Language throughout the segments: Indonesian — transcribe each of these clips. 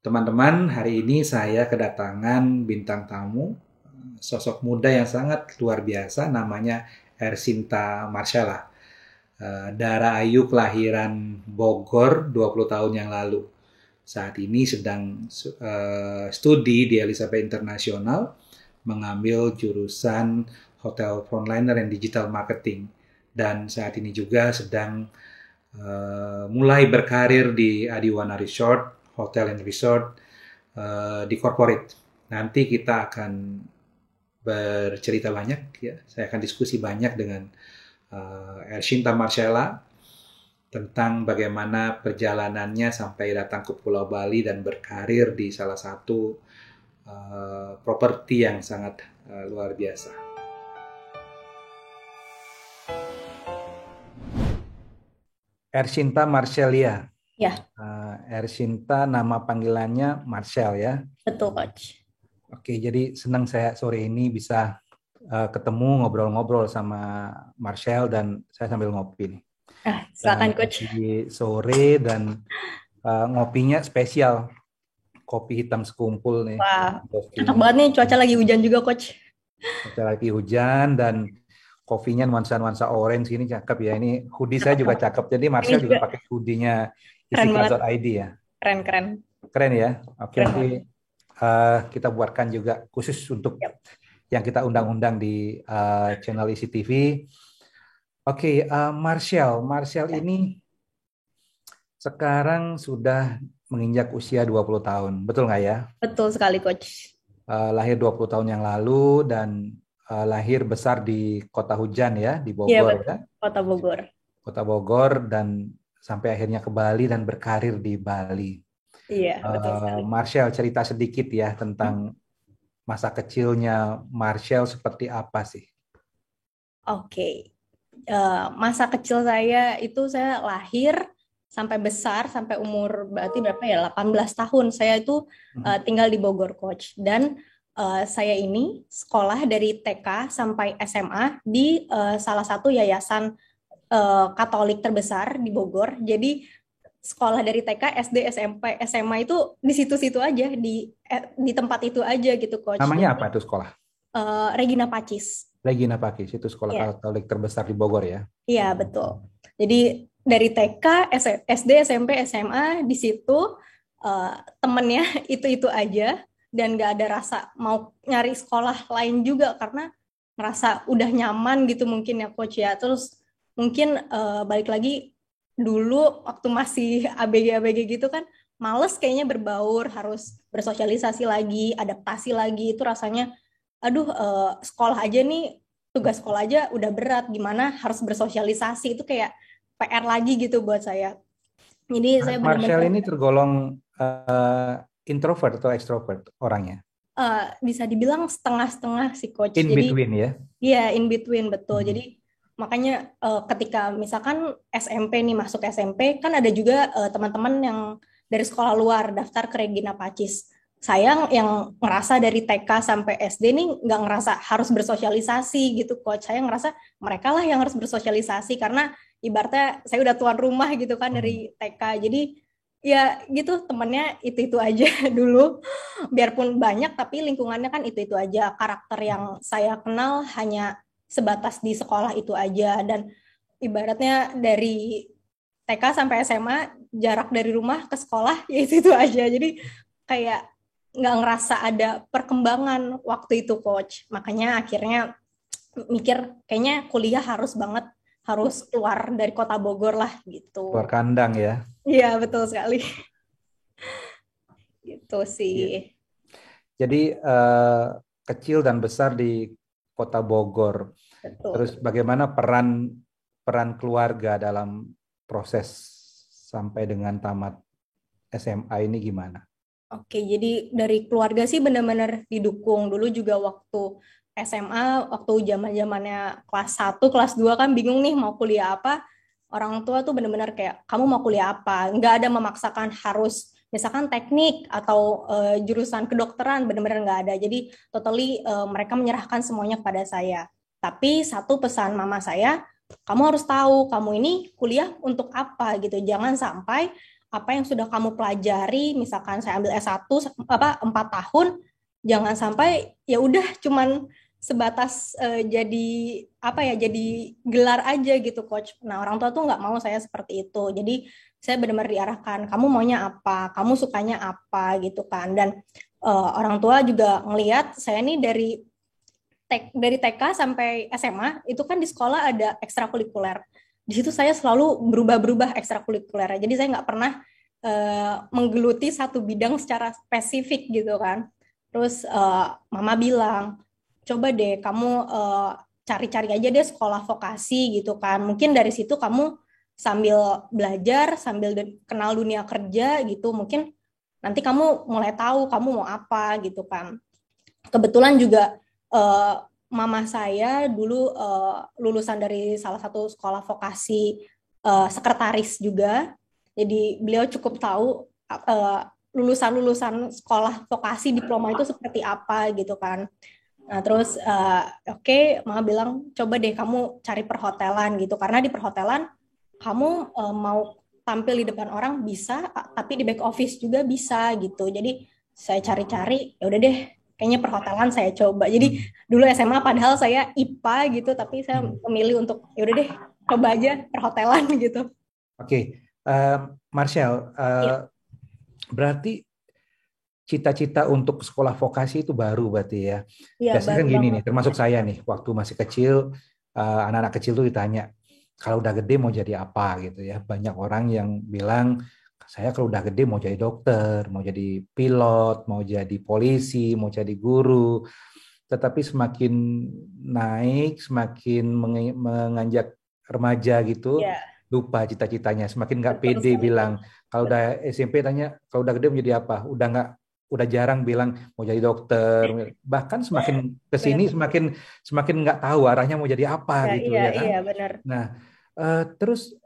Teman-teman, hari ini saya kedatangan bintang tamu, sosok muda yang sangat luar biasa, namanya Ersinta Marshala. Dara Ayu kelahiran Bogor 20 tahun yang lalu. Saat ini sedang studi di Elizabeth International, mengambil jurusan Hotel Frontliner and Digital Marketing. Dan saat ini juga sedang mulai berkarir di Adiwana Resort, Hotel and Resort di corporate. Nanti kita akan bercerita banyak, ya. Saya akan diskusi banyak dengan Ersinta Marshala tentang bagaimana perjalanannya sampai datang ke Pulau Bali dan berkarir di salah satu properti yang sangat luar biasa. Ersinta Marshalia. Ya, Ersinta nama panggilannya Marshall ya. betul Coach. Oke, jadi senang saya sore ini bisa ketemu ngobrol-ngobrol sama Marshall dan saya sambil ngopi nih. Silakan Coach. Di sore dan ngopinya spesial, kopi hitam sekumpul nih. Wah, Kopi enak banget nih, cuaca lagi hujan juga Coach. lagi hujan dan kopinya nuansa-nuansa orange ini cakep ya. Ini hoodie saya Cakep juga banget. cakep. Jadi Ini Marshall juga juga pakai hoodie-nya keren banget. istiqlal.id ya. Keren-keren. Keren ya. Oke, Keren nanti banget. kita buatkan juga khusus untuk Yap. yang kita undang-undang di channel ICTV. Oke, Marshall ini sekarang sudah menginjak usia 20 tahun. Betul nggak ya? Betul sekali Coach. Lahir 20 tahun yang lalu dan lahir besar di kota hujan ya, di Iya Bogor betul, ya. Kota Bogor. Kota Bogor dan sampai akhirnya ke Bali dan berkarir di Bali. Iya, betul sekali. Marshall, cerita sedikit ya tentang masa kecilnya Marshall seperti apa sih? Oke. Masa kecil saya itu saya lahir sampai besar, sampai umur berarti berapa ya? 18 tahun. Saya itu tinggal di Bogor Coach. Dan saya ini sekolah dari TK sampai SMA di salah satu yayasan Katolik terbesar di Bogor. Jadi sekolah dari TK, SD, SMP, SMA itu di situ-situ aja, di tempat itu aja gitu, Coach. Namanya apa Jadi itu sekolah? Regina Pacis. Regina Pacis, itu sekolah Iya, Katolik terbesar di Bogor ya. iya betul. Jadi dari TK, SD, SMP, SMA di situ temennya itu-itu aja dan nggak ada rasa mau nyari sekolah lain juga karena ngerasa udah nyaman gitu mungkin ya Coach ya. Terus mungkin balik lagi dulu waktu masih ABG-ABG gitu kan males kayaknya berbaur, harus bersosialisasi lagi, adaptasi lagi, itu rasanya aduh sekolah aja nih, tugas sekolah aja udah berat, gimana harus bersosialisasi, itu kayak PR lagi gitu buat saya. Jadi saya Marshall benar-benar ini tergolong introvert atau extrovert orangnya? bisa dibilang setengah-setengah sih Coach. In Jadi between ya? iya, in between, betul. Hmm. Jadi makanya ketika misalkan SMP nih, masuk SMP, kan ada juga teman-teman yang dari sekolah luar daftar ke Regina Pacis. Saya yang ngerasa dari TK sampai SD nih nggak ngerasa harus bersosialisasi gitu, Coach. Saya ngerasa mereka lah yang harus bersosialisasi karena ibaratnya saya udah tuan rumah gitu kan dari TK. Jadi ya gitu, temennya itu-itu aja dulu. Biarpun banyak, tapi lingkungannya kan itu-itu aja. Karakter yang saya kenal hanya sebatas di sekolah itu aja, dan ibaratnya dari TK sampai SMA jarak dari rumah ke sekolah ya itu aja, jadi kayak nggak ngerasa ada perkembangan waktu itu Coach. Makanya akhirnya mikir kayaknya kuliah harus banget, harus keluar dari kota Bogor lah Luar gitu. kandang ya. Iya betul sekali. Gitu sih. Iya. Jadi kecil dan besar di kota Bogor. Betul. Terus bagaimana peran peran keluarga dalam proses sampai dengan tamat SMA ini gimana? Oke, jadi dari keluarga sih benar-benar didukung. Dulu juga waktu SMA, waktu zaman-zamannya kelas 1, kelas 2 kan bingung nih mau kuliah apa. Orang tua tuh benar-benar kayak, kamu mau kuliah apa? Nggak ada memaksakan harus misalkan teknik atau jurusan kedokteran, benar-benar nggak ada. Jadi totally mereka menyerahkan semuanya kepada saya. Tapi satu pesan mama saya, kamu harus tahu kamu ini kuliah untuk apa gitu. Jangan sampai apa yang sudah kamu pelajari, misalkan saya ambil S1 4 tahun, jangan sampai ya udah cuman sebatas jadi apa ya, jadi gelar aja gitu coach. Nah, orang tua tuh nggak mau saya seperti itu. Jadi saya benar-benar diarahkan, kamu maunya apa, kamu sukanya apa gitu kan. Dan orang tua juga ngelihat saya nih dari TK sampai SMA itu kan di sekolah ada ekstrakurikuler. Di situ saya selalu berubah-berubah ekstrakurikuler. Jadi saya nggak pernah menggeluti satu bidang secara spesifik gitu kan. Terus mama bilang, coba deh kamu cari-cari aja deh sekolah vokasi gitu kan. Mungkin dari situ kamu sambil belajar, sambil kenal dunia kerja gitu, mungkin nanti kamu mulai tahu kamu mau apa gitu kan. Kebetulan juga uh, mama saya dulu lulusan dari salah satu sekolah vokasi, sekretaris juga. Jadi beliau cukup tahu lulusan-lulusan sekolah vokasi diploma itu seperti apa gitu kan. Nah, terus oke, mama bilang coba deh kamu cari perhotelan gitu karena di perhotelan kamu mau tampil di depan orang bisa, tapi di back office juga bisa gitu. Jadi saya cari-cari, ya udah deh, kayaknya perhotelan saya coba. Jadi dulu SMA padahal saya IPA gitu, tapi saya memilih untuk ya udah deh, coba aja perhotelan gitu. Oke, Marshall, Iya, berarti cita-cita untuk sekolah vokasi itu baru berarti ya. iya Biasanya baru kan gini banget. nih, termasuk saya nih, waktu masih kecil, anak-anak kecil tuh ditanya, kalau udah gede mau jadi apa gitu ya. Banyak orang yang bilang, saya kalau udah gede mau jadi dokter, mau jadi pilot, mau jadi polisi, mau jadi guru. Tetapi semakin naik, semakin menganjak remaja gitu, Iya, lupa cita-citanya, semakin nggak betul pede sekali bilang. coach. Kalau udah Betul. SMP tanya, kalau udah gede mau jadi apa? Udah jarang bilang mau jadi dokter. Bahkan semakin ke sini Benar. semakin nggak tahu arahnya mau jadi apa Ya, gitu iya, ya kan. iya benar. Nah, terus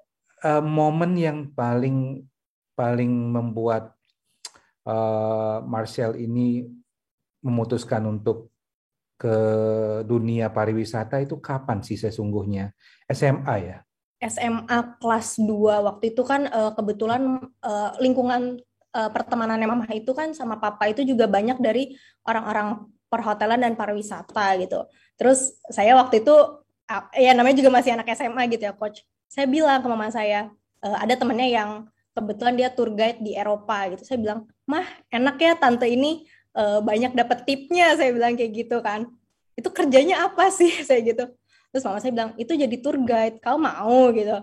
momen yang paling paling membuat Marcel ini memutuskan untuk ke dunia pariwisata itu kapan sih sesungguhnya? SMA ya? SMA kelas 2 waktu itu kan kebetulan lingkungan pertemanannya mama itu kan sama papa itu juga banyak dari orang-orang perhotelan dan pariwisata gitu. Terus saya waktu itu ya namanya juga masih anak SMA gitu ya coach. Saya bilang ke mama saya, ada temennya yang kebetulan dia tour guide di Eropa gitu. Saya bilang, "Mah, enak ya tante ini banyak dapat tipnya." Saya bilang kayak gitu kan. Itu kerjanya apa sih? Saya gitu. Terus mama saya bilang, itu jadi tour guide, kau mau gitu.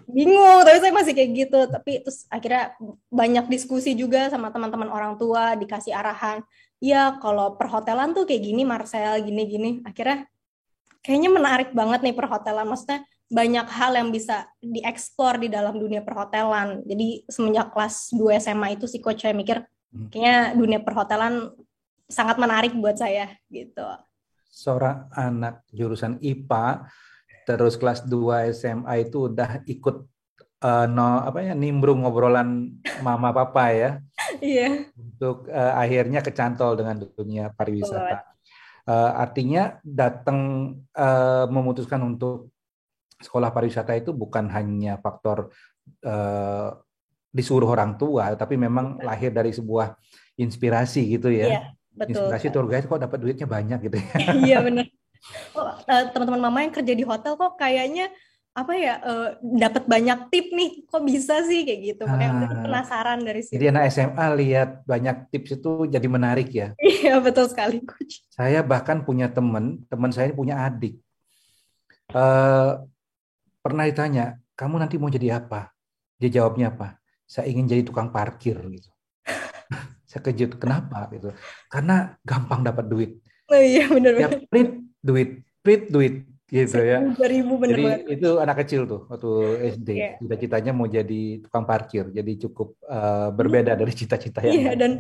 Bingung, tapi saya masih kayak gitu. Tapi terus akhirnya banyak diskusi juga sama teman-teman orang tua, dikasih arahan. Iya, kalau perhotelan tuh kayak gini, Marcel, gini-gini. Akhirnya kayaknya menarik banget nih perhotelan. Maksudnya banyak hal yang bisa dieksplor di dalam dunia perhotelan. Jadi semenjak kelas 2 SMA itu sih coach saya mikir, kayaknya dunia perhotelan sangat menarik buat saya gitu. Seorang anak jurusan IPA terus kelas 2 SMA itu udah ikut no apa ya nimbrung ngobrolan mama papa ya Iya, untuk akhirnya kecantol dengan dunia betul banget. pariwisata. Artinya datang memutuskan untuk sekolah pariwisata itu bukan hanya faktor eh, disuruh orang tua, tapi memang lahir dari sebuah inspirasi gitu Iya, ya. betul Inspirasi sekali. tour guide kok dapat duitnya banyak gitu ya. Iya bener. Oh, teman-teman mama yang kerja di hotel kok kayaknya apa ya dapat banyak tip nih. Kok bisa sih kayak gitu? Makanya udah Ah, penasaran dari jadi situ. anak SMA lihat banyak tips itu jadi menarik ya. Iya betul sekali coach. Saya bahkan punya teman saya ini punya adik. Eh, pernah ditanya, kamu nanti mau jadi apa? Dia jawabnya apa? Saya ingin jadi tukang parkir gitu. Saya kejut, kenapa gitu? Karena gampang dapat duit. Oh iya Ya bener-bener. prit duit gitu ya. 1.000 2.000 bener Jadi banget itu coach. anak kecil tuh waktu SD. Iya. Cita-citanya mau jadi tukang parkir. Jadi cukup berbeda dari cita-cita yang Iya lain. dan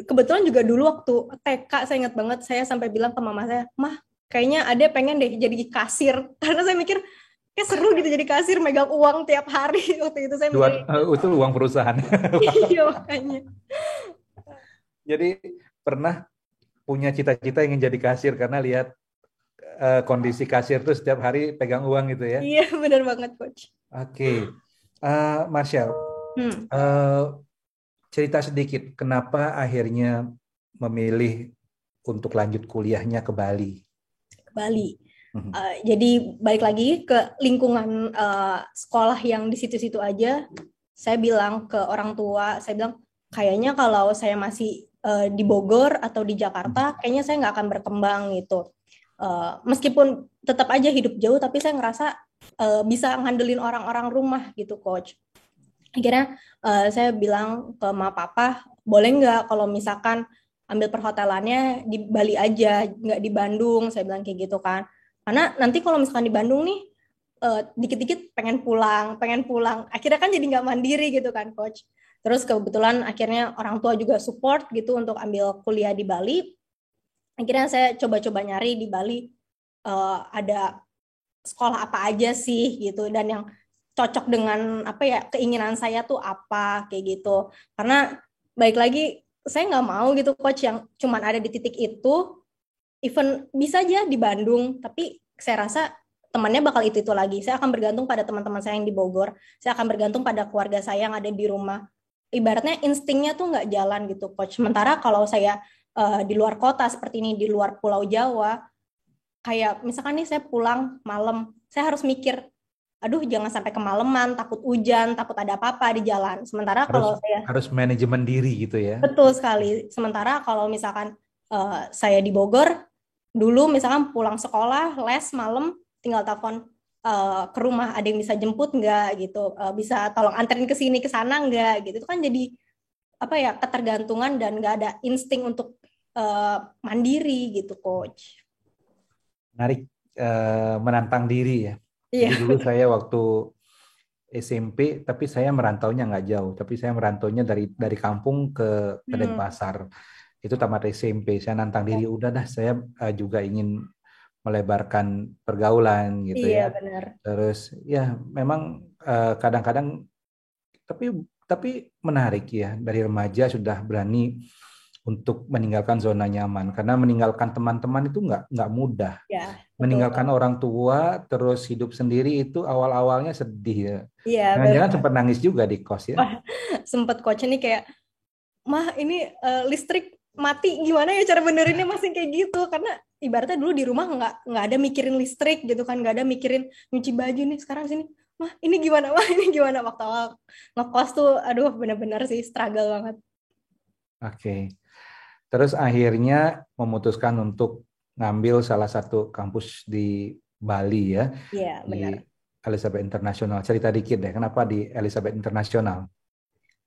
kebetulan juga dulu waktu TK saya ingat banget saya sampai bilang ke mama saya, "Mah, kayaknya Ade pengen deh jadi kasir." Karena saya mikir kayak seru gitu jadi kasir megang uang tiap hari. Waktu itu saya mikir Itu uang perusahaan. iya makanya. Jadi pernah punya cita-cita ingin jadi kasir karena lihat kondisi kasir tuh setiap hari pegang uang gitu ya. Iya bener banget coach. Oke, Marshall. Hmm, Eh, cerita sedikit, kenapa akhirnya memilih untuk lanjut kuliahnya ke Bali? ke Bali. Mhm. Jadi balik lagi ke lingkungan sekolah yang di situ-situ aja. Saya bilang ke orang tua, saya bilang kayaknya kalau saya masih di Bogor atau di Jakarta, kayaknya saya nggak akan berkembang gitu. Meskipun tetap aja hidup jauh, tapi saya ngerasa bisa ngandelin orang-orang rumah gitu, Coach. Akhirnya saya bilang ke mama papa, boleh nggak kalau misalkan ambil perhotelannya di Bali aja, nggak di Bandung, saya bilang kayak gitu kan. Karena nanti kalau misalkan di Bandung nih, dikit-dikit pengen pulang, pengen pulang. Akhirnya kan jadi nggak mandiri gitu kan, Coach. Terus kebetulan akhirnya orang tua juga support gitu untuk ambil kuliah di Bali. Akhirnya saya coba-coba nyari di Bali ada sekolah apa aja sih gitu dan yang cocok dengan apa ya keinginan saya tuh apa kayak gitu karena baik lagi saya nggak mau gitu coach yang cuman ada di titik itu even bisa aja di Bandung tapi saya rasa temannya bakal itu lagi saya akan bergantung pada teman-teman saya yang di Bogor saya akan bergantung pada keluarga saya yang ada di rumah ibaratnya instingnya tuh nggak jalan gitu coach sementara kalau saya di luar kota seperti ini di luar Pulau Jawa kayak misalkan nih saya pulang malam, saya harus mikir, aduh jangan sampai kemalaman, takut hujan, takut ada apa-apa di jalan. Sementara Harus kalau saya harus manajemen diri gitu ya. betul sekali. Sementara kalau misalkan saya di Bogor, dulu misalkan pulang sekolah, les malam, tinggal telepon ke rumah, ada yang bisa jemput nggak gitu, bisa tolong anterin ke sini ke sana nggak gitu. Itu kan jadi apa ya ketergantungan dan nggak ada insting untuk mandiri gitu, coach. Menarik, menantang diri ya. Iya, Jadi dulu saya waktu SMP, tapi saya merantaunya nggak jauh, tapi saya merantaunya dari kampung ke hmm. Denpasar. Itu tamat SMP. Saya nantang diri, udah dah saya juga ingin melebarkan pergaulan gitu Iya ya. benar. Terus ya memang kadang-kadang tapi tapi menarik ya dari remaja sudah berani untuk meninggalkan zona nyaman karena meninggalkan teman-teman itu nggak mudah. Ya, betul. Meninggalkan orang tua terus hidup sendiri itu awal-awalnya sedih ya. Iya, Jangan-jangan benar. sempat nangis juga di kos ya. Wah, sempet coach ini kayak, mah ini listrik mati gimana ya cara benerinnya masih kayak gitu karena ibaratnya dulu di rumah nggak ada mikirin listrik gitu kan nggak ada mikirin nyuci baju nih sekarang sini mah ini gimana mah ini gimana waktu awal ngekos tuh aduh bener-bener sih struggle banget. Oke. Terus akhirnya memutuskan untuk ngambil salah satu kampus di Bali ya, Iya benar. di Elizabeth International. Cerita dikit deh, kenapa di Elizabeth International?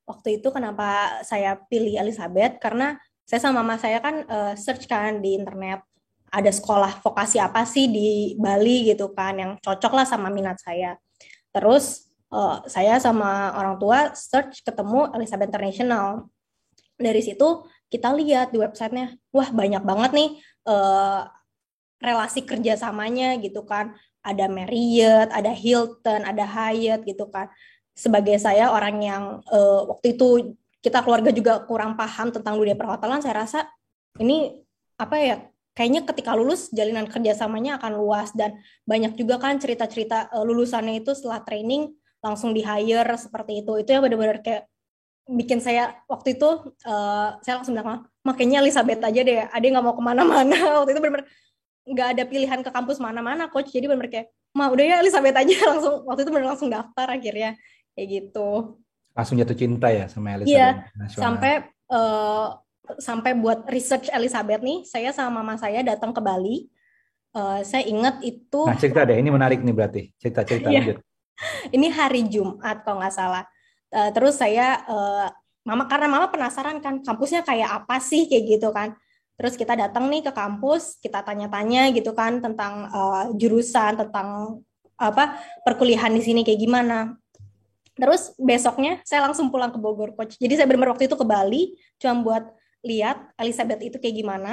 Waktu itu kenapa saya pilih Elizabeth karena saya sama mama saya kan search kan di internet ada sekolah vokasi apa sih di Bali gitu kan yang cocok lah sama minat saya. Terus saya sama orang tua search ketemu Elizabeth International. Dari situ kita lihat di websitenya, wah banyak banget nih eh, relasi kerjasamanya gitu kan. Ada Marriott, ada Hilton, ada Hyatt gitu kan. Sebagai saya orang yang waktu itu kita keluarga juga kurang paham tentang dunia perhotelan, saya rasa ini apa ya kayaknya ketika lulus jalinan kerjasamanya akan luas dan banyak juga kan cerita-cerita lulusannya itu setelah training langsung di hire seperti itu yang benar-benar kayak bikin saya waktu itu saya langsung bilang makanya Elizabeth aja deh ada nggak mau kemana-mana waktu itu benar-benar nggak ada pilihan ke kampus mana-mana coach jadi benar-benar kayak mah udah ya Elizabeth aja langsung waktu itu benar langsung daftar akhirnya kayak gitu Langsung jatuh cinta ya sama iya Elizabeth International. sampai eh, sampai buat research Elizabeth nih saya sama mama saya datang ke Bali. Saya ingat itu Nah, cerita deh, ini menarik nih berarti. Cerita-cerita ya lanjut. ini hari Jumat kalau nggak salah. Terus saya mama karena mama penasaran kan kampusnya kayak apa sih kayak gitu kan. Terus kita datang nih ke kampus, kita tanya-tanya gitu kan tentang jurusan, tentang apa perkuliahan di sini kayak gimana. Terus besoknya saya langsung pulang ke Bogor, coach. Jadi saya benar waktu itu ke Bali, cuma buat lihat Elizabeth itu kayak gimana.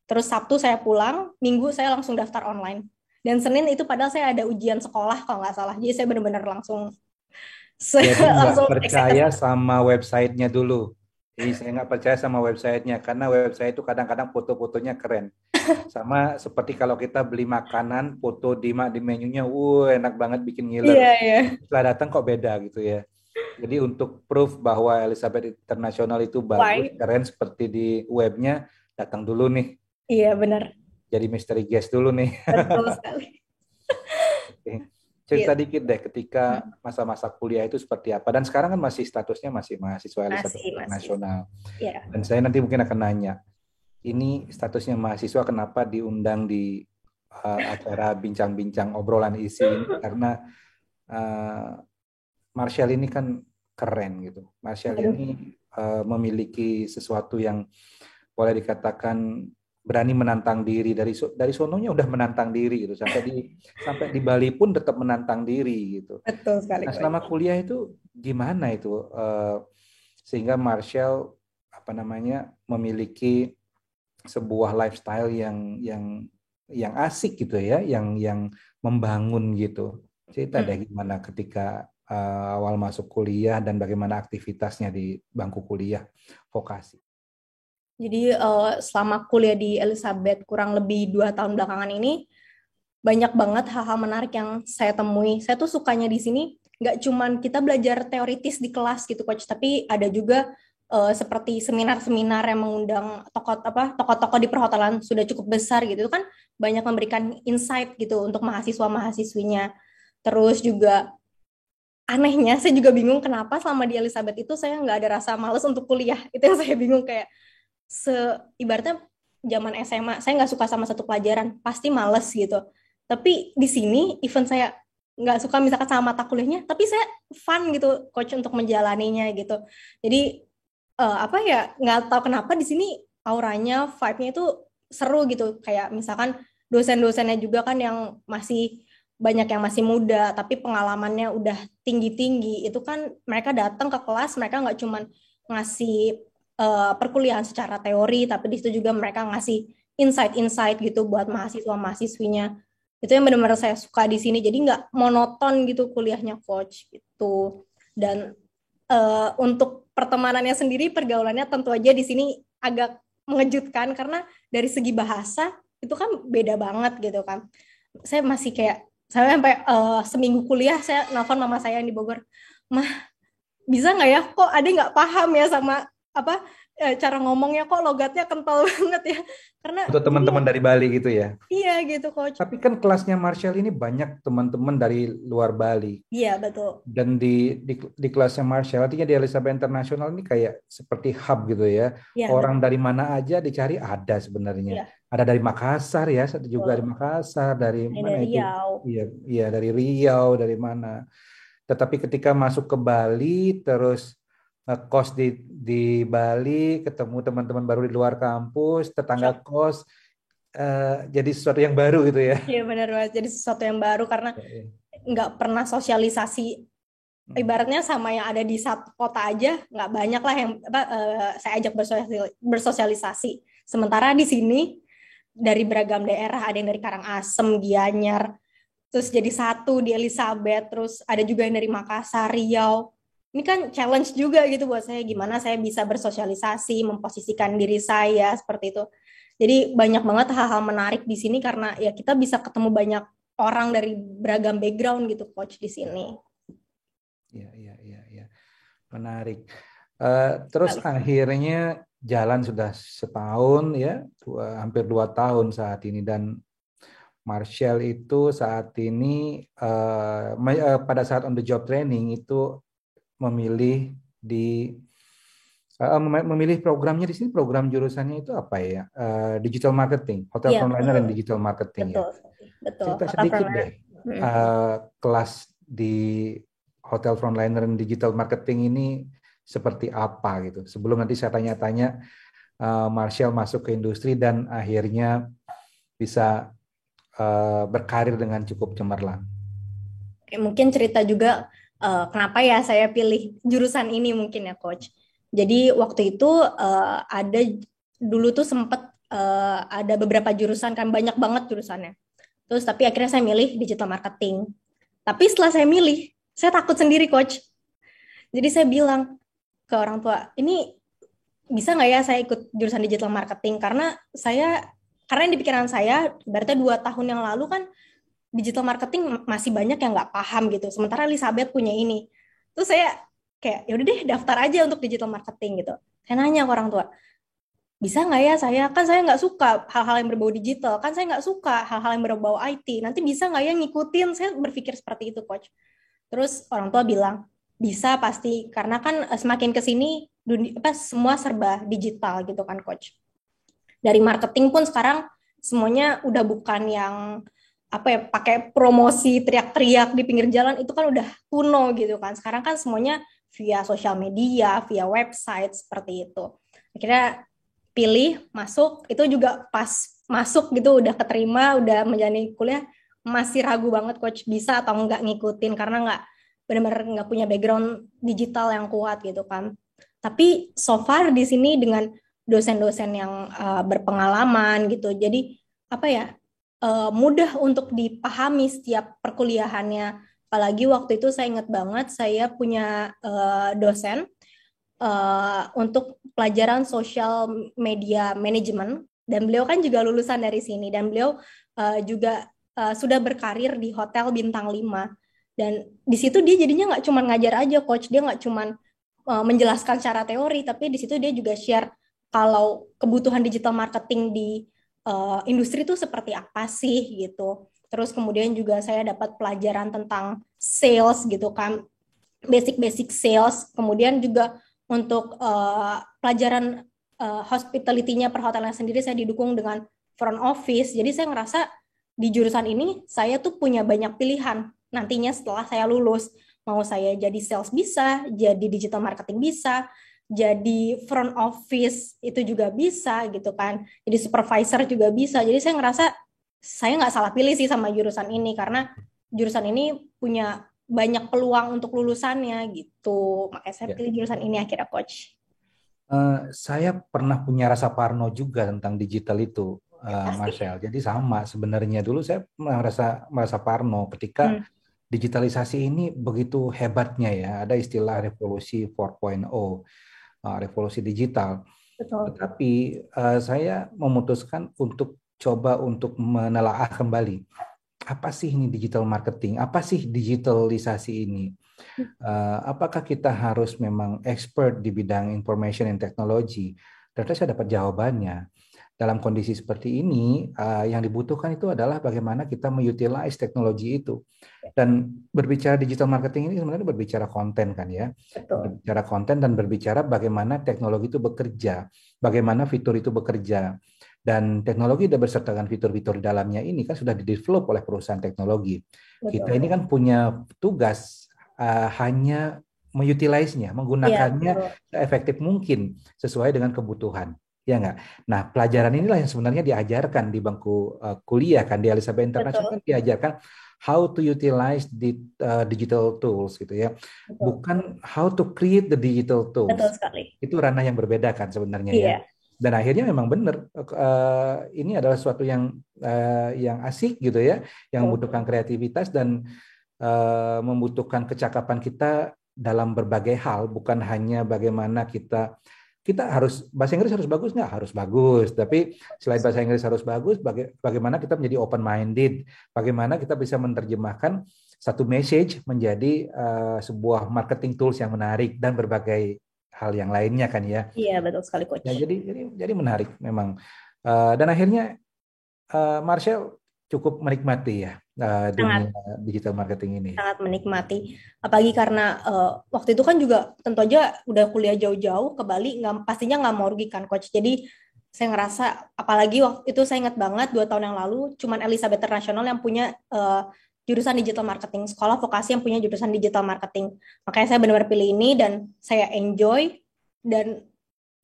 Terus Sabtu saya pulang, Minggu saya langsung daftar online. Dan Senin itu padahal saya ada ujian sekolah kalau nggak salah. Jadi saya benar-benar langsung Jadi nggak langsung percaya excited. sama websitenya dulu. Jadi saya nggak percaya sama websitenya karena website itu kadang-kadang foto-fotonya keren. Sama seperti kalau kita beli makanan, foto di menunya, enak banget bikin ngiler. Iya, iya. Setelah datang kok beda gitu ya. Jadi untuk proof bahwa Elizabeth International itu bagus, Why? keren seperti di webnya, datang dulu nih. Iya benar, Jadi mystery guest dulu nih. betul sekali. Oke. Cerita Gitu. dikit deh ketika masa-masa kuliah itu seperti apa. Dan sekarang kan masih statusnya masih mahasiswa Elizabeth Masih. International. Ya. Dan saya nanti mungkin akan nanya, ini statusnya mahasiswa kenapa diundang di acara bincang-bincang obrolan isi ini? Karena uh, Marshall ini kan keren gitu. Marshall Waduh. ini memiliki sesuatu yang boleh dikatakan berani menantang diri dari sononya udah menantang diri gitu sampai di Bali pun tetap menantang diri gitu. Betul sekali, Nah, Coach. selama kuliah itu gimana itu sehingga Marshall apa namanya memiliki sebuah lifestyle yang asik gitu ya, yang membangun gitu. Cerita deh gimana ketika awal masuk kuliah dan bagaimana aktivitasnya di bangku kuliah vokasi. Jadi selama kuliah di Elizabeth kurang lebih 2 tahun belakangan ini banyak banget hal-hal menarik yang saya temui. Saya tuh sukanya di sini nggak cuman kita belajar teoritis di kelas gitu, Coach, tapi ada juga seperti seminar-seminar yang mengundang tokoh-tokoh di perhotelan sudah cukup besar gitu. Itu kan banyak memberikan insight gitu untuk mahasiswa-mahasiswinya. Terus juga anehnya saya juga bingung kenapa selama di Elizabeth itu saya nggak ada rasa males untuk kuliah. Itu yang saya bingung kayak ibaratnya zaman SMA saya nggak suka sama satu pelajaran pasti males gitu, tapi di sini even saya nggak suka misalkan sama mata kuliahnya tapi saya fun gitu coach untuk menjalaninya gitu. Jadi apa ya, nggak tahu kenapa di sini auranya vibe-nya itu seru gitu, kayak misalkan dosen-dosennya juga kan yang masih banyak yang masih muda tapi pengalamannya udah tinggi-tinggi, itu kan mereka datang ke kelas, mereka nggak cuman ngasih perkuliahan secara teori, tapi di situ juga mereka ngasih insight-insight gitu buat mahasiswa-mahasiswinya. Itu yang benar-benar saya suka di sini. Jadi nggak monoton gitu kuliahnya, coach gitu. Dan untuk pertemanannya sendiri, pergaulannya tentu aja di sini agak mengejutkan karena dari segi bahasa itu kan beda banget gitu kan. Saya masih kayak saya sampai seminggu kuliah saya nelfon mama saya yang di Bogor, mah bisa nggak ya, kok ada nggak paham ya sama apa cara ngomongnya, kok logatnya kental banget ya, karena Untuk ini teman-teman dari Bali gitu ya. iya gitu coach. Tapi kan kelasnya Marshall ini banyak teman-teman dari luar Bali. Iya betul. Dan di kelasnya Marshall, artinya di Elizabeth International ini kayak seperti hub gitu ya. Iya Orang betul. dari mana aja dicari ada sebenarnya. Iya Ada dari Makassar ya, satu juga dari betul. Makassar, dari Ini mana dari itu? Riau. Iya, iya dari Riau, dari mana. Tetapi ketika masuk ke Bali, terus kos di Bali, ketemu teman-teman baru di luar kampus, tetangga Shock. kos, jadi sesuatu yang baru gitu ya. Iya benar banget, jadi sesuatu yang baru karena Ya, ya. nggak pernah sosialisasi, Hmm. ibaratnya sama yang ada di satu kota aja nggak banyak lah yang saya ajak bersosialisasi. Sementara di sini dari beragam daerah, ada yang dari Karangasem, Gianyar, terus jadi satu di Elizabeth, terus ada juga yang dari Makassar, Riau. Ini kan challenge juga gitu buat saya, gimana saya bisa bersosialisasi, memposisikan diri saya seperti itu. Jadi banyak banget hal-hal menarik di sini karena ya kita bisa ketemu banyak orang dari beragam background gitu, coach di sini. Iya, iya, iya, iya. Menarik. Terus Sekali. akhirnya jalan sudah setahun ya, hampir 2 tahun saat ini dan Marshall itu saat ini pada saat on the job training itu memilih di memilih programnya di sini program jurusannya itu apa ya? Digital marketing, hotel Iya frontliner betul, dan digital marketing ya. betul, betul. Cerita Hotel sedikit Frontliner. deh kelas di hotel frontliner dan digital marketing ini seperti apa gitu. Sebelum nanti saya tanya-tanya Marshall masuk ke industri dan akhirnya bisa berkarir dengan cukup cemerlang. Oke, mungkin cerita juga kenapa ya saya pilih jurusan ini mungkin ya coach. Jadi waktu itu ada dulu tuh sempat ada beberapa jurusan kan, banyak banget jurusannya. Terus tapi akhirnya saya milih digital marketing. Tapi setelah saya milih, saya takut sendiri coach. Jadi saya bilang ke orang tua, ini bisa nggak ya saya ikut jurusan digital marketing? Karena yang di pikiran saya, berarti 2 tahun yang lalu kan digital marketing masih banyak yang nggak paham gitu. Sementara Elizabeth punya ini. Terus saya kayak ya udah deh daftar aja untuk digital marketing gitu. Saya nanya ke orang tua, bisa nggak ya saya nggak suka hal-hal yang berbau digital, kan saya nggak suka hal-hal yang berbau IT, nanti bisa nggak ya ngikutin, saya berpikir seperti itu coach. Terus orang tua bilang bisa pasti karena kan semakin ke sini dunia apa semua serba digital gitu kan coach. Dari marketing pun sekarang semuanya udah bukan yang apa ya pakai promosi teriak-teriak di pinggir jalan, itu kan udah kuno gitu kan. Sekarang kan semuanya via sosial media, via website seperti itu. Akhirnya pilih masuk, itu juga pas masuk gitu udah keterima, udah menjalani kuliah masih ragu banget coach bisa atau enggak ngikutin karena nggak benar-benar nggak punya background digital yang kuat gitu kan. Tapi so far di sini dengan dosen-dosen yang berpengalaman gitu, jadi apa ya mudah untuk dipahami setiap perkuliahannya. Apalagi waktu itu saya ingat banget saya punya dosen untuk pelajaran sosial media manajemen dan beliau kan juga lulusan dari sini dan beliau juga sudah berkarir di hotel bintang 5 dan di situ dia jadinya nggak cuma ngajar aja coach, dia nggak cuma menjelaskan secara teori tapi di situ dia juga share kalau kebutuhan digital marketing di industri itu seperti apa sih gitu. Terus kemudian juga saya dapat pelajaran tentang sales gitu kan, basic-basic sales. Kemudian juga untuk pelajaran hospitality-nya perhotelan sendiri saya didukung dengan front office. Jadi saya ngerasa di jurusan ini saya tuh punya banyak pilihan. Nantinya setelah saya lulus, mau saya jadi sales bisa, jadi digital marketing bisa, jadi front office itu juga bisa gitu kan. Jadi supervisor juga bisa. Jadi saya ngerasa saya nggak salah pilih sih sama jurusan ini karena jurusan ini punya banyak peluang untuk lulusannya gitu. Makanya saya Ya. pilih jurusan ini akhirnya coach. Saya pernah punya rasa parno juga tentang digital itu, Pasti. Marcel. Jadi sama sebenarnya dulu saya merasa parno ketika Hmm, digitalisasi ini begitu hebatnya ya. Ada istilah revolusi 4.0, revolusi digital. betul. Tetapi saya memutuskan untuk coba untuk menelaah kembali apa sih ini digital marketing, apa sih digitalisasi ini. Apakah kita harus memang expert di bidang information and technology? Ternyata saya dapat jawabannya. Dalam kondisi seperti ini, yang dibutuhkan itu adalah bagaimana kita mengutilize teknologi itu. Dan berbicara digital marketing ini sebenarnya berbicara konten kan ya. Betul. Berbicara konten dan berbicara bagaimana teknologi itu bekerja, bagaimana fitur itu bekerja. Dan teknologi dan bersertakan fitur-fitur di dalamnya ini kan sudah didevelop oleh perusahaan teknologi. Kita Betul. ini kan punya tugas hanya mengutilize-nya, Iya, menggunakannya betul. seefektif mungkin sesuai dengan kebutuhan. Ya enggak? Nah, pelajaran inilah yang sebenarnya diajarkan di bangku kuliah kan di Elizabeth International Betul. kan diajarkan how to utilize the digital tools gitu ya. Betul. Bukan how to create the digital Betul tools. sekali. Itu ranah yang berbeda kan sebenarnya ya. Iya. Dan akhirnya memang benar ini adalah sesuatu yang asik gitu ya, yang Betul. membutuhkan kreativitas dan membutuhkan kecakapan kita dalam berbagai hal, bukan hanya bagaimana kita harus bahasa Inggris harus bagus nggak harus bagus, tapi selain bahasa Inggris harus bagus, bagaimana kita menjadi open minded, bagaimana kita bisa menerjemahkan satu message menjadi sebuah marketing tools yang menarik dan berbagai hal yang lainnya kan ya. Iya, betul sekali coach. Ya jadi menarik memang. Dan akhirnya Marshall cukup menikmati ya dunia Sangat digital marketing ini. sangat menikmati. Apalagi karena waktu itu kan juga tentu aja udah kuliah jauh-jauh ke Bali, nggak pastinya nggak mau rugikan coach. Jadi saya ngerasa, apalagi waktu itu saya ingat banget 2 tahun yang lalu, cuman Elizabeth International yang punya jurusan digital marketing, sekolah vokasi yang punya jurusan digital marketing. Makanya saya benar-benar pilih ini dan saya enjoy dan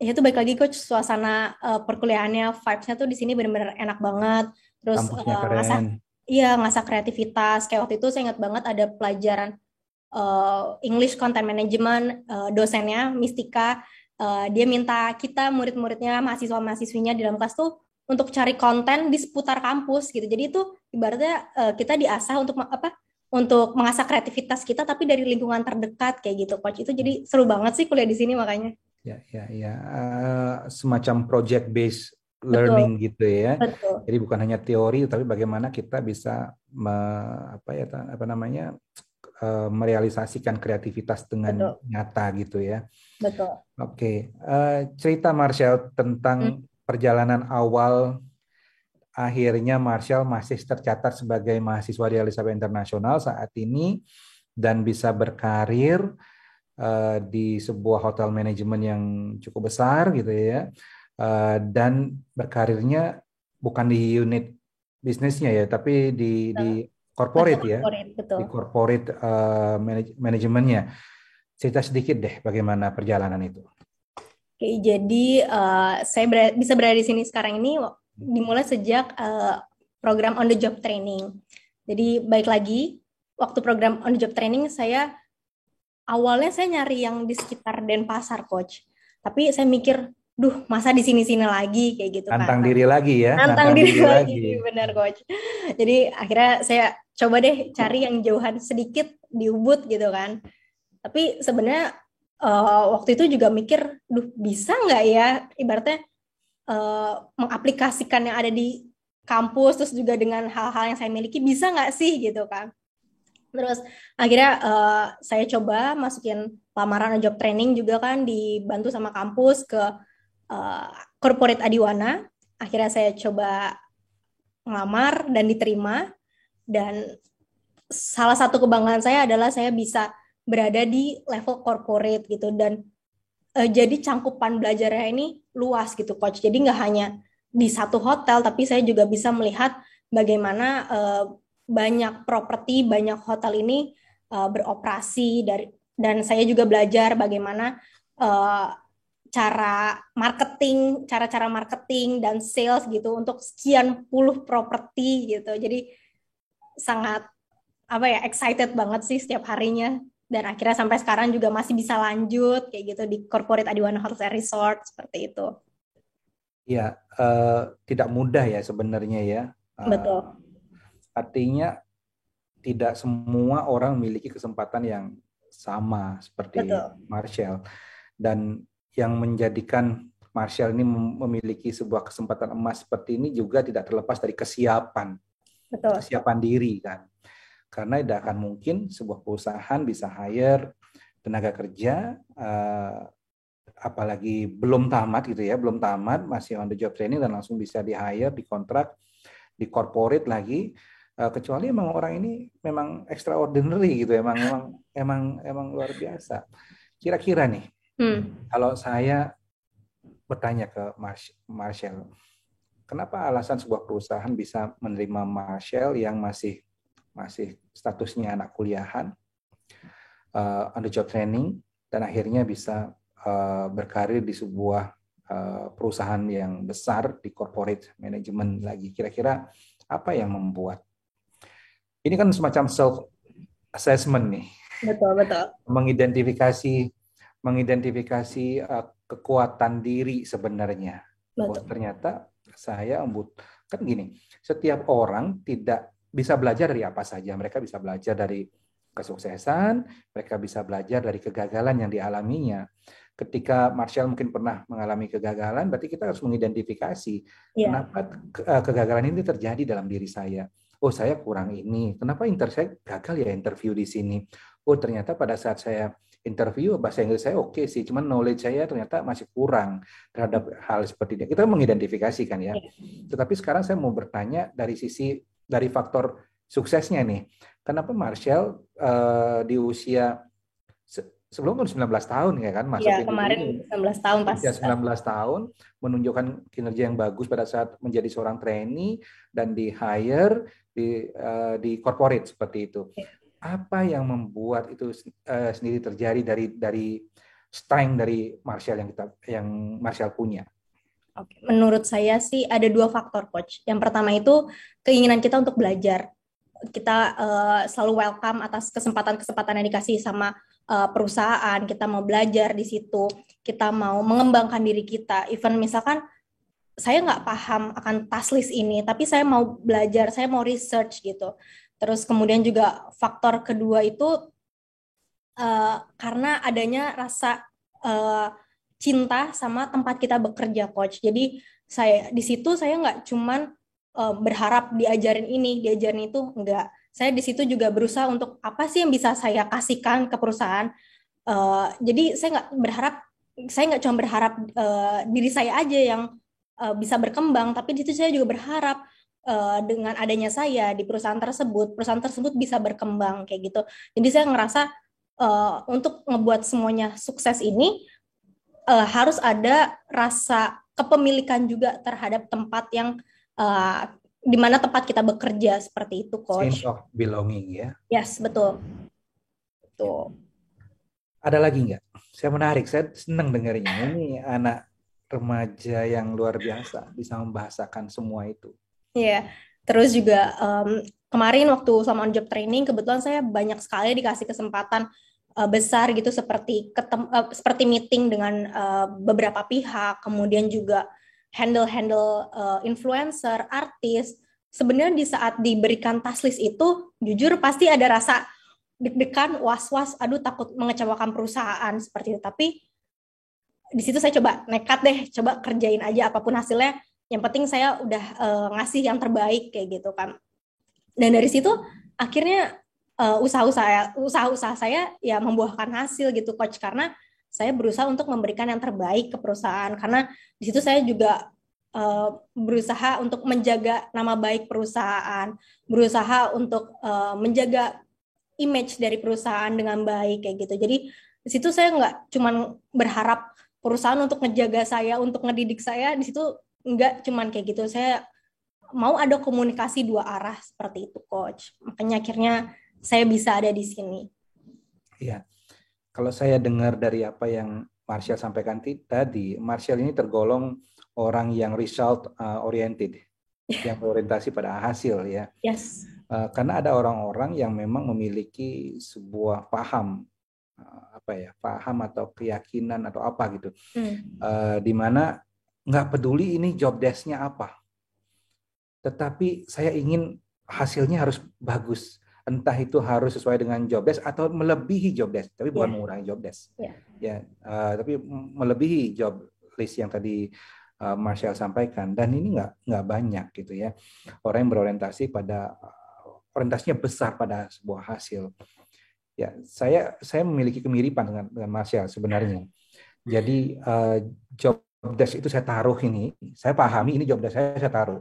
ya itu baik lagi coach suasana perkuliahannya, vibes-nya tuh di sini benar-benar enak banget. Terus Kampusnya ngasah keren. iya ngasah kreativitas. Kayak waktu itu saya ingat banget ada pelajaran English Content Management, dosennya Mistika, dia minta kita murid-muridnya, mahasiswa-mahasiswinya di dalam kelas tuh untuk cari konten di seputar kampus gitu. Jadi itu ibaratnya kita diasah untuk apa? Untuk mengasah kreativitas kita tapi dari lingkungan terdekat kayak gitu coach. Itu jadi seru banget sih kuliah di sini makanya. Ya. Semacam project based Betul, learning gitu ya. betul. Jadi bukan hanya teori, tapi bagaimana kita bisa apa namanya merealisasikan kreativitas dengan Betul, nyata gitu ya. betul. Oke, cerita Marshall Hmm. tentang perjalanan awal akhirnya Marshall masih tercatat sebagai mahasiswa di Elizabeth International saat ini dan bisa berkarir di sebuah hotel manajemen yang cukup besar gitu ya. Dan berkarirnya bukan di unit bisnisnya ya, tapi di Betul, corporate ya, corporate, betul. di corporate manajemennya. Cerita sedikit deh bagaimana perjalanan itu. Oke, jadi saya bisa berada di sini sekarang ini dimulai sejak program on the job training. Jadi baik lagi, waktu program on the job training awalnya saya nyari yang di sekitar Denpasar, Coach. Tapi saya mikir, duh masa di sini-sini lagi kayak gitu kan. Nantang diri lagi ya, Nantang nantang diri diri lagi, lagi. benar Coach. Jadi akhirnya saya coba deh cari yang jauhan sedikit di Ubud gitu kan. Tapi sebenarnya waktu itu juga mikir, duh bisa nggak ya ibaratnya mengaplikasikan yang ada di kampus terus juga dengan hal-hal yang saya miliki bisa nggak sih gitu kan. Terus akhirnya saya coba masukin lamaran job training juga kan dibantu sama kampus ke uh, corporate Adiwana. Akhirnya saya coba ngelamar dan diterima dan salah satu kebanggaan saya adalah saya bisa berada di level corporate gitu dan jadi cangkupan belajarnya ini luas gitu coach. Jadi nggak hanya di satu hotel tapi saya juga bisa melihat bagaimana banyak properti, banyak hotel ini beroperasi dan saya juga belajar bagaimana uh, cara-cara marketing dan sales gitu untuk sekian puluh properti gitu. Jadi sangat apa ya excited banget sih setiap harinya dan akhirnya sampai sekarang juga masih bisa lanjut kayak gitu di corporate Adiwana Hotel Resort seperti itu. Ya, tidak mudah ya sebenarnya ya. Eh, Betul, Artinya tidak semua orang memiliki kesempatan yang sama seperti betul, Marshall. Dan yang menjadikan Marshall ini memiliki sebuah kesempatan emas seperti ini juga tidak terlepas dari kesiapan, betul. kesiapan diri kan. Karena tidak akan mungkin sebuah perusahaan bisa hire tenaga kerja, apalagi belum tamat gitu ya, belum tamat, masih on the job training dan langsung bisa di hire, di kontrak, di corporate lagi, kecuali emang orang ini memang extraordinary gitu, emang luar biasa. Kira-kira nih, kalau saya bertanya ke Marshall, kenapa alasan sebuah perusahaan bisa menerima Marshall yang masih masih statusnya anak kuliahan, on the job training, dan akhirnya bisa berkarir di sebuah perusahaan yang besar di corporate management lagi. Kira-kira apa yang membuat? Ini kan semacam self assessment nih, Betul, betul. mengidentifikasi kekuatan diri sebenarnya. Oh, Betul. ternyata saya kan gini, setiap orang tidak bisa belajar dari apa saja. Mereka bisa belajar dari kesuksesan, mereka bisa belajar dari kegagalan yang dialaminya. Ketika Marshall mungkin pernah mengalami kegagalan, berarti kita harus mengidentifikasi Ya, kenapa kegagalan ini terjadi dalam diri saya. Oh, saya kurang ini. Kenapa saya gagal ya interview di sini? Oh, ternyata pada saat saya interview bahasa Inggris saya oke sih, cuman knowledge saya ternyata masih kurang terhadap hal seperti ini. Kita mengidentifikasikan ya. ya. Tetapi sekarang saya mau bertanya dari faktor suksesnya nih. Kenapa Marshall di usia sebelum 19 tahun ya kan Ya, masuk ini dulu kemarin 19 tahun pas. usia 19 tahun menunjukkan kinerja yang bagus pada saat menjadi seorang trainee dan di hire di corporate seperti itu. Apa yang membuat itu sendiri terjadi dari strength dari Marshall yang Marshall punya? Oke, menurut saya sih ada dua faktor, Coach. Yang pertama itu keinginan kita untuk belajar. Kita selalu welcome atas kesempatan-kesempatan yang dikasih sama perusahaan. Kita mau belajar di situ, kita mau mengembangkan diri kita. Even misalkan saya nggak paham akan task list ini, tapi saya mau belajar, saya mau research gitu. Terus kemudian juga faktor kedua itu karena adanya rasa uh, cinta sama tempat kita bekerja, coach. Jadi saya di situ saya nggak cuman berharap diajarin ini, diajarin itu, enggak. saya di situ juga berusaha untuk apa sih yang bisa saya kasihkan ke perusahaan. Jadi saya nggak cuma berharap diri saya aja yang bisa berkembang, tapi di situ saya juga berharap dengan adanya saya di perusahaan tersebut bisa berkembang kayak gitu. Jadi saya ngerasa untuk ngebuat semuanya sukses ini harus ada rasa kepemilikan juga terhadap tempat yang di mana tempat kita bekerja seperti itu, Sense Coach. of belonging ya. Yes, betul. Ya. Tuh. Ada lagi nggak? Saya menarik, saya senang dengarnya. Ini anak remaja yang luar biasa bisa membahasakan semua itu. Iya. Terus juga kemarin waktu sama on job training kebetulan saya banyak sekali dikasih kesempatan besar gitu seperti meeting dengan beberapa pihak, kemudian juga handle influencer, artis. Sebenarnya di saat diberikan task list itu, jujur pasti ada rasa deg-degan, was-was, aduh takut mengecewakan perusahaan seperti itu. Tapi di situ saya coba nekat deh, coba kerjain aja apapun hasilnya. Yang penting saya udah ngasih yang terbaik kayak gitu kan. Dan dari situ akhirnya usaha-usaha saya ya membuahkan hasil gitu, Coach, karena saya berusaha untuk memberikan yang terbaik ke perusahaan, karena di situ saya juga berusaha untuk menjaga nama baik perusahaan, berusaha untuk menjaga image dari perusahaan dengan baik kayak gitu. Jadi di situ saya nggak cuman berharap perusahaan untuk ngejaga saya, untuk ngedidik saya, di situ nggak cuman kayak gitu. Saya mau ada komunikasi dua arah seperti itu, Coach. Makanya akhirnya saya bisa ada di sini. Iya. Kalau saya dengar dari apa yang Marshall sampaikan tadi, Marshall ini tergolong orang yang result oriented, yang berorientasi pada hasil ya. Yes. Karena ada orang-orang yang memang memiliki sebuah paham paham atau keyakinan atau apa gitu, di mana nggak peduli ini job desk-nya apa, tetapi saya ingin hasilnya harus bagus, entah itu harus sesuai dengan job desk atau melebihi job desk, tapi bukan mengurangi job desk, tapi melebihi job list yang tadi Marshall sampaikan. Dan ini nggak banyak gitu ya orang yang berorientasi pada orientasinya besar pada sebuah hasil. Ya, saya memiliki kemiripan dengan Marshall sebenarnya. Jadi job desk itu saya taruh ini, saya pahami ini job desk saya taruh.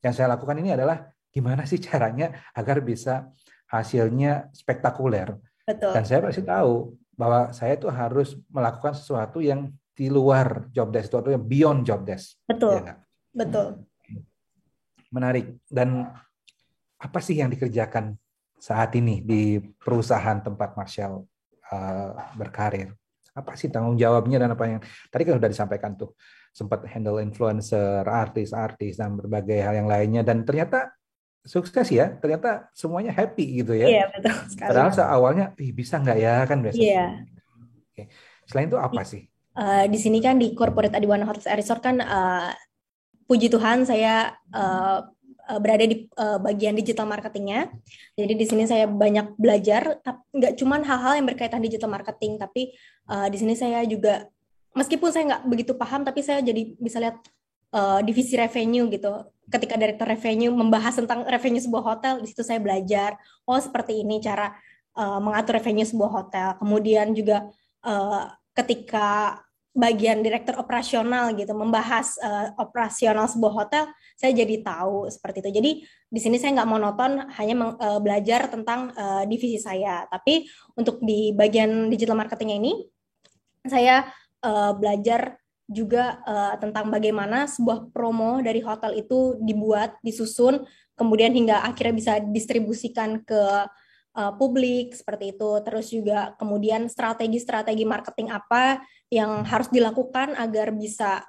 Yang saya lakukan ini adalah gimana sih caranya agar bisa hasilnya spektakuler. Betul. Dan saya pasti tahu bahwa saya tuh harus melakukan sesuatu yang di luar job desk, sesuatu yang beyond job desk. Betul. Ya, betul. Menarik. Dan apa sih yang dikerjakan saat ini di perusahaan tempat Marshall berkarir? Apa sih tanggung jawabnya dan apa yang tadi kan sudah disampaikan tuh, sempat handle influencer, artis, dan berbagai hal yang lainnya, dan ternyata sukses ya, ternyata semuanya happy gitu ya. Iya, betul sekali. Padahal awalnya bisa nggak ya kan biasanya. Iya. Oke. Selain itu apa sih? Di sini kan di Corporate Adiwana Hotels and Resort kan puji Tuhan saya berada di bagian digital marketingnya. Jadi di sini saya banyak belajar, nggak cuma hal-hal yang berkaitan digital marketing, tapi di sini saya juga, meskipun saya nggak begitu paham, tapi saya jadi bisa lihat divisi revenue gitu. Ketika director revenue membahas tentang revenue sebuah hotel, di situ saya belajar, oh seperti ini cara mengatur revenue sebuah hotel. Kemudian juga ketika bagian direktur operasional gitu membahas operasional sebuah hotel, saya jadi tahu seperti itu. Jadi di sini saya nggak monoton hanya belajar tentang divisi saya, tapi untuk di bagian digital marketing ini saya belajar juga tentang bagaimana sebuah promo dari hotel itu dibuat, disusun, kemudian hingga akhirnya bisa distribusikan ke publik seperti itu. Terus juga kemudian strategi-strategi marketing apa yang harus dilakukan agar bisa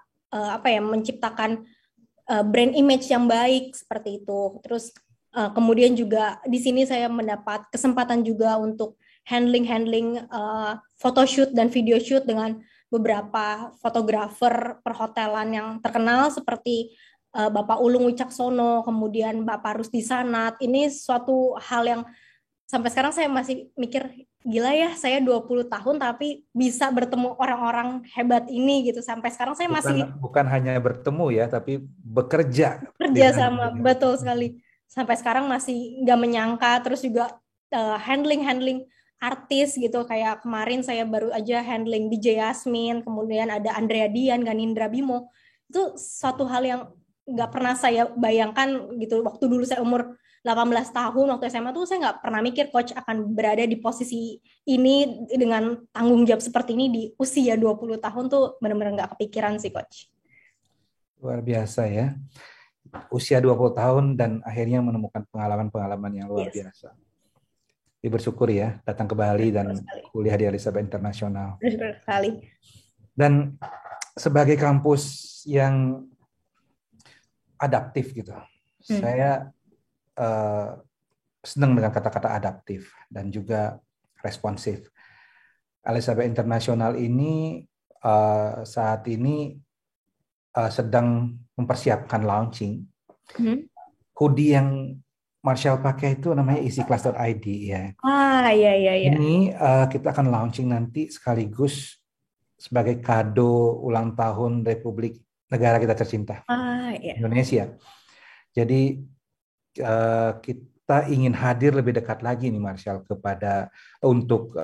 menciptakan brand image yang baik seperti itu. Terus kemudian juga di sini saya mendapat kesempatan juga untuk handling photoshoot dan video shoot dengan beberapa fotografer perhotelan yang terkenal seperti Bapak Ulung Wicaksono, kemudian Bapak Rusdi Sanat. Ini suatu hal yang sampai sekarang saya masih mikir, gila ya, saya 20 tahun tapi bisa bertemu orang-orang hebat ini gitu. Sampai sekarang saya masih bukan hanya bertemu ya, tapi bekerja sama, betul sekali. sampai sekarang masih nggak menyangka. Terus juga handling artis gitu, kayak kemarin saya baru aja handling DJ Yasmin, kemudian ada Andrea Dian, Ganindra Bimo. Itu suatu hal yang nggak pernah saya bayangkan gitu. Waktu dulu saya umur 18 tahun, waktu SMA tuh saya nggak pernah mikir coach akan berada di posisi ini dengan tanggung jawab seperti ini di usia 20 tahun tuh benar-benar nggak kepikiran sih coach. Luar biasa ya. Usia 20 tahun dan akhirnya menemukan pengalaman-pengalaman yang luar Yes, biasa. Jadi bersyukur ya datang ke Bali betul dan sekali. kuliah di Elizabeth Internasional. Betul sekali. Dan sebagai kampus yang adaptif gitu, Hmm. saya eh, senang dengan kata-kata adaptif dan juga responsif. Elizabeth Internasional ini saat ini sedang mempersiapkan launching Hmm. hoodie yang Marshall pakai itu namanya easyclass.id ya. Ah, iya, iya, iya. Ini kita akan launching nanti sekaligus sebagai kado ulang tahun Republik Negara kita tercinta, Ah, iya. Indonesia. Jadi kita ingin hadir lebih dekat lagi nih Marshall kepada untuk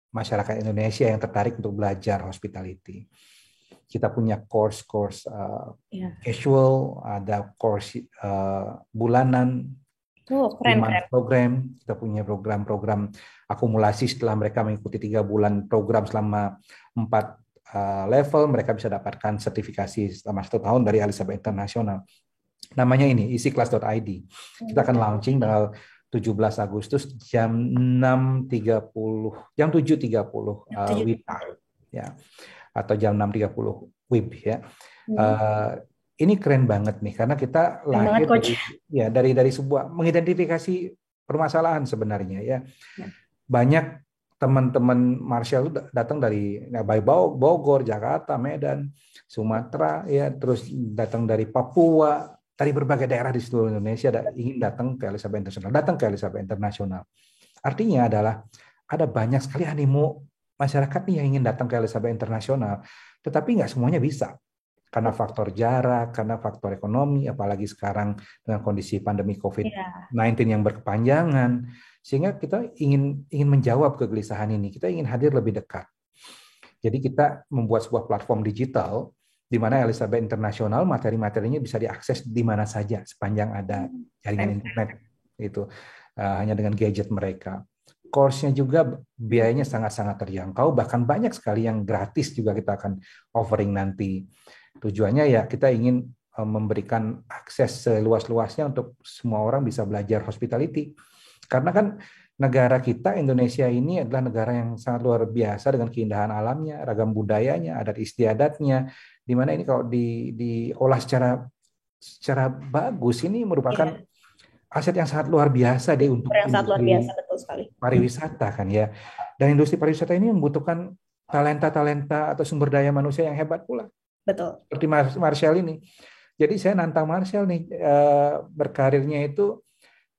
masyarakat Indonesia yang tertarik untuk belajar hospitality. Kita punya course-course Iya. casual, ada course bulanan, Oh, 3 month keren-keren. program, kita punya program-program akumulasi setelah mereka mengikuti 3 bulan program selama 4 level, mereka bisa dapatkan sertifikasi selama 1 tahun dari Elizabeth International. Namanya ini easyclass.id. Kita akan launching tanggal 17 Agustus jam 6.30, jam 7.30 WIB 7. ya, atau jam 6.30 WIB ya. Hmm. Uh, ini keren banget nih karena kita Keren banget lahir coach. dari sebuah mengidentifikasi permasalahan sebenarnya ya. Ya. Banyak teman-teman Marshall datang dari Bogor, Jakarta, Medan, Sumatera ya, terus datang dari Papua, dari berbagai daerah di seluruh Indonesia ingin datang ke Elizabeth International. Artinya adalah ada banyak sekali animo masyarakat nih yang ingin datang ke Elizabeth International, tetapi nggak semuanya bisa karena faktor jarak, karena faktor ekonomi, apalagi sekarang dengan kondisi pandemi Iya. COVID-19 yang berkepanjangan, sehingga kita ingin menjawab kegelisahan ini. Kita ingin hadir lebih dekat. Jadi kita membuat sebuah platform digital di mana Elizabeth Internasional materi-materinya bisa diakses di mana saja sepanjang ada jaringan Keren. internet itu hanya dengan gadget mereka. Course-nya juga biayanya sangat-sangat terjangkau, bahkan banyak sekali yang gratis juga kita akan offering nanti. Tujuannya ya kita ingin memberikan akses seluas-luasnya untuk semua orang bisa belajar hospitality. Karena kan negara kita Indonesia ini adalah negara yang sangat luar biasa dengan keindahan alamnya, ragam budayanya, adat istiadatnya, di mana ini kalau diolah secara bagus ini merupakan Iya. aset yang sangat luar biasa deh untuk Yang sangat luar biasa, industri betul sekali. pariwisata kan ya. Dan industri pariwisata ini membutuhkan talenta-talenta atau sumber daya manusia yang hebat pula. Betul. Seperti Marshall ini. Jadi saya nantang Marshall nih berkarirnya itu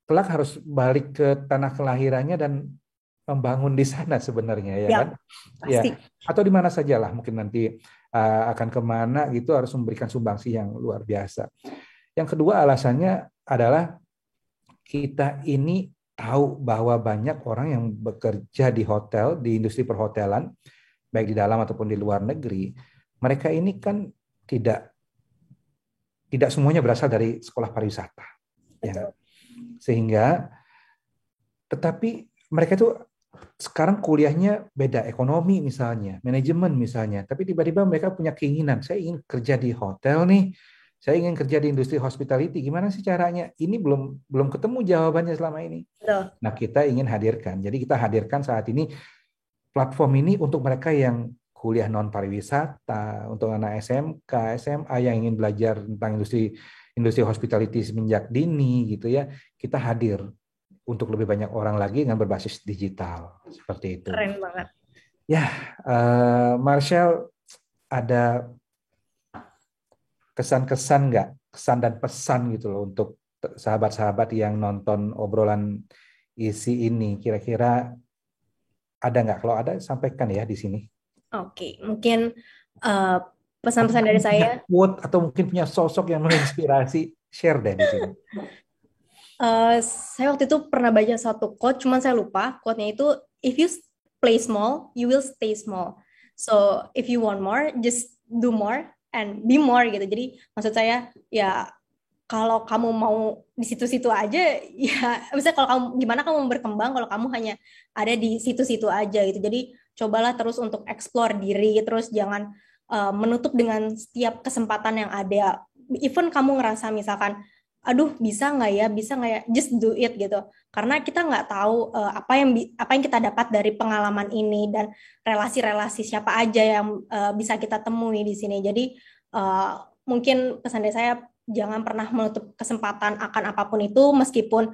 kelak harus balik ke tanah kelahirannya dan membangun di sana sebenarnya ya Ya, kan? Ya, pasti. atau di mana sajalah mungkin nanti akan kemana gitu harus memberikan sumbangsi yang luar biasa. Yang kedua alasannya adalah kita ini tahu bahwa banyak orang yang bekerja di hotel, di industri perhotelan, baik di dalam ataupun di luar negeri, mereka ini kan tidak tidak semuanya berasal dari sekolah pariwisata, ya. Betul. Sehingga, tetapi mereka itu sekarang kuliahnya beda, ekonomi misalnya, manajemen misalnya, tapi tiba-tiba mereka punya keinginan, saya ingin kerja di hotel nih, saya ingin kerja di industri hospitality, gimana sih caranya? Ini belum ketemu jawabannya selama ini. Betul. Nah, kita ingin hadirkan. Jadi kita hadirkan saat ini platform ini untuk mereka yang kuliah non pariwisata, untuk anak SMK, SMA yang ingin belajar tentang industri hospitality semenjak dini gitu ya. Kita hadir untuk lebih banyak orang lagi dengan berbasis digital seperti itu. Keren banget. Ya, Marshall, ada kesan-kesan nggak, kesan dan pesan gitu loh untuk sahabat-sahabat yang nonton obrolan isi ini, kira-kira ada nggak? Kalau ada, sampaikan ya di sini. Oke, mungkin uh, Atau pesan-pesan dari mungkin punya saya. quote, atau mungkin punya sosok yang menginspirasi, share deh di sini. Saya waktu itu pernah baca satu quote, cuman saya lupa. Quote-nya itu, if you play small, you will stay small. So, if you want more, just do more and be more gitu. Jadi, maksud saya, ya kalau kamu mau di situ-situ aja, ya misalnya kalau kamu gimana kamu mau berkembang kalau kamu hanya ada di situ-situ aja gitu. Jadi, cobalah terus untuk explore diri, terus jangan menutup dengan setiap kesempatan yang ada. Even kamu ngerasa misalkan aduh bisa nggak ya just do it gitu karena kita nggak tahu apa yang kita dapat dari pengalaman ini dan relasi-relasi siapa aja yang bisa kita temui di sini jadi mungkin pesan dari saya jangan pernah menutup kesempatan akan apapun itu meskipun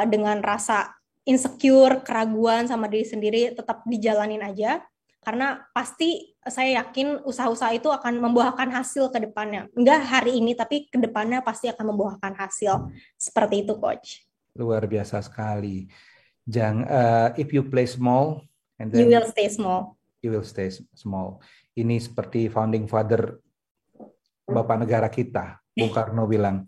dengan rasa insecure keraguan sama diri sendiri tetap dijalanin aja karena pasti saya yakin usaha-usaha itu akan membuahkan hasil ke depannya. Enggak hari ini, tapi ke depannya pasti akan membuahkan hasil. Seperti itu, Coach. Luar biasa sekali. If you play small, and You then will stay small. you will stay small. Ini seperti founding father Bapak negara kita, Bung Karno bilang,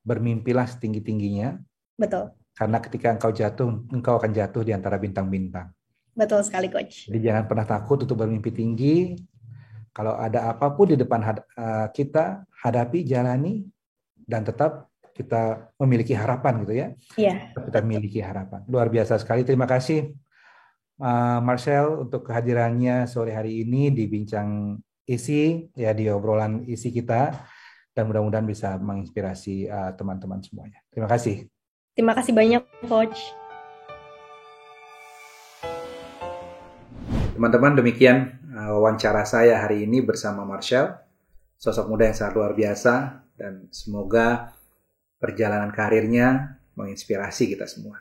bermimpilah setinggi-tingginya, Betul. karena ketika engkau jatuh, engkau akan jatuh di antara bintang-bintang. Betul sekali, Coach. Jadi jangan pernah takut untuk bermimpi tinggi. Kalau ada apapun di depan kita, hadapi, jalani, dan tetap kita memiliki harapan gitu ya. Iya. Kita memiliki harapan. Luar biasa sekali. Terima kasih Marcel untuk kehadirannya sore hari ini di Bincang Isi, ya di obrolan isi kita, dan mudah-mudahan bisa menginspirasi teman-teman semuanya. Terima kasih. Terima kasih banyak, Coach. Teman-teman, demikian wawancara saya hari ini bersama Marcel, sosok muda yang sangat luar biasa, dan semoga perjalanan karirnya menginspirasi kita semua.